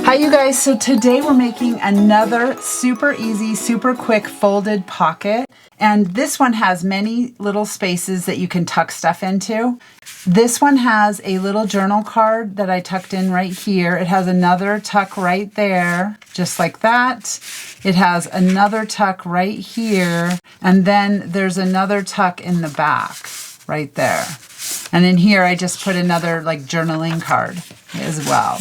Hi you guys, so today we're making another super easy, super quick folded pocket. And this one has many little spaces that you can tuck stuff into. This one has a little journal card that I tucked in right here. It has another tuck right there, just like that. It has another tuck right here. And then there's another tuck in the back right there. And in here, I just put another like journaling card as well.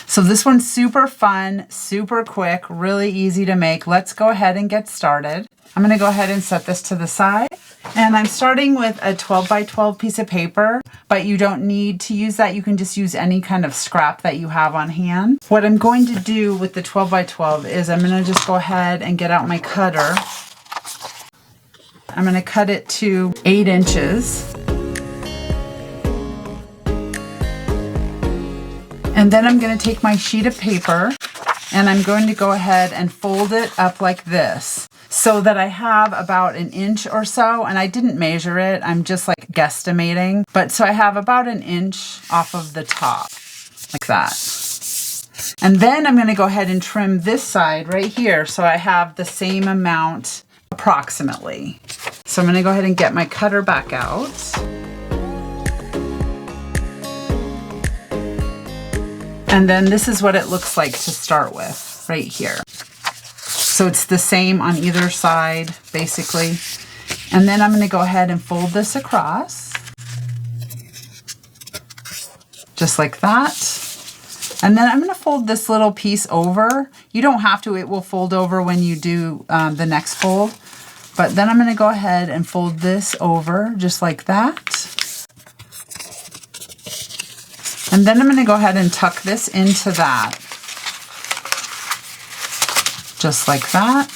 So this one's super fun, super quick, really easy to make. Let's go ahead and get started. I'm gonna go ahead and set this to the side. And I'm starting with a 12 by 12 piece of paper, but you don't need to use that. You can just use any kind of scrap that you have on hand. What I'm going to do with the 12 by 12 is I'm gonna just go ahead and get out my cutter. I'm gonna cut it to 8 inches. And then I'm going to take my sheet of paper and I'm going to go ahead and fold it up like this so that I have about 1 inch or so. And I didn't measure it. I'm just like guesstimating. But so I have about 1 inch off of the top like that. And then I'm going to go ahead and trim this side right here so I have the same amount approximately. So I'm going to go ahead and get my cutter back out. And then this is what it looks like to start with, right here. So it's the same on either side, basically. And then I'm gonna go ahead and fold this across. Just like that. And then I'm gonna fold this little piece over. You don't have to, it will fold over when you do the next fold. But then I'm gonna go ahead and fold this over, just like that. And then I'm going to go ahead and tuck this into that. Just like that.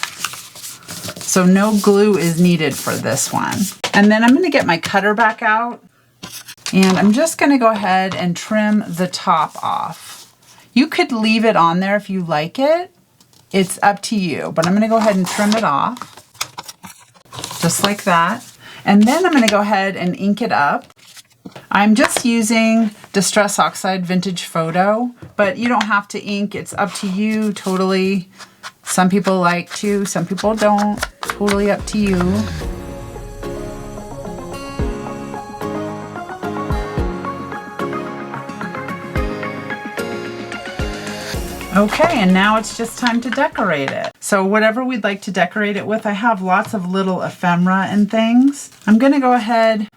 So no glue is needed for this one. And then I'm going to get my cutter back out. And I'm just going to go ahead and trim the top off. You could leave it on there if you like it. It's up to you. But I'm going to go ahead and trim it off. Just like that. And then I'm going to go ahead and ink it up. I'm just using Distress Oxide Vintage Photo, but you don't have to ink. It's up to you, totally. Some people like to, some people don't. Totally up to you. Okay, and now it's just time to decorate it. So whatever we'd like to decorate it with, I have lots of little ephemera and things. I'm gonna go ahead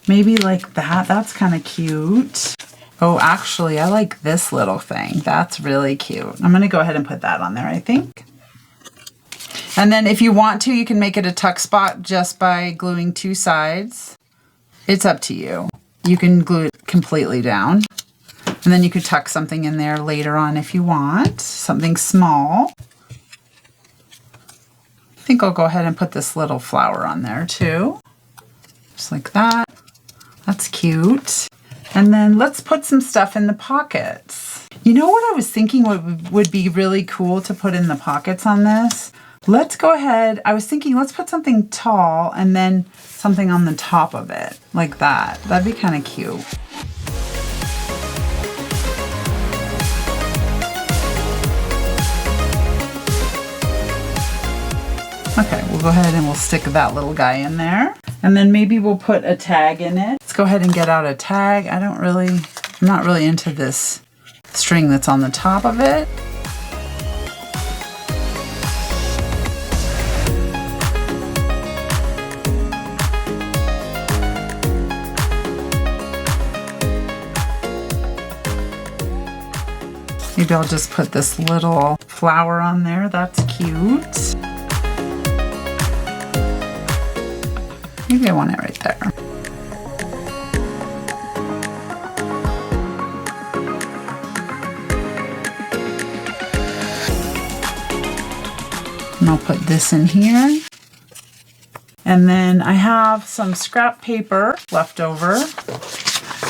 maybe like that. That's kind of cute. Oh, actually, I like this little thing. That's really cute. I'm going to go ahead and put that on there, I think. And then if you want to, you can make it a tuck spot just by gluing 2 sides. It's up to you. You can glue it completely down. And then you could tuck something in there later on if you want. Something small. I think I'll go ahead and put this little flower on there too. Just like that. That's cute. And then let's put some stuff in the pockets. You know what I was thinking would be really cool to put in the pockets on this? Let's go ahead. I was thinking let's put something tall and then something on the top of it like that. That'd be kind of cute. Okay, we'll go ahead and we'll stick that little guy in there. And then maybe we'll put a tag in it. Let's go ahead and get out a tag. I'm not really into this string that's on the top of it. Maybe I'll just put this little flower on there. That's cute. Maybe I want it right there. And I'll put this in here. And then I have some scrap paper left over.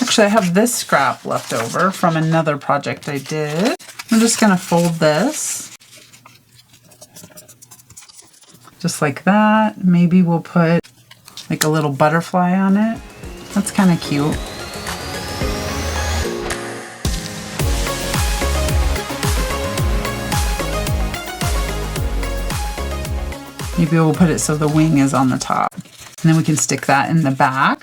Actually, I have this scrap left over from another project I did. I'm just gonna fold this. Just like that. Maybe we'll put like a little butterfly on it. That's kind of cute. Maybe we'll put it so the wing is on the top. And then we can stick that in the back.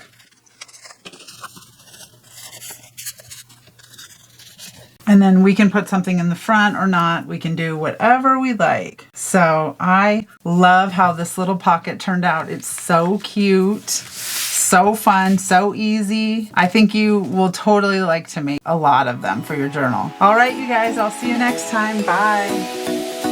And then we can put something in the front or not. We can do whatever we like. So I love how this little pocket turned out. It's so cute, so fun, so easy. I think you will totally like to make a lot of them for your journal. All right, you guys, I'll see you next time. Bye.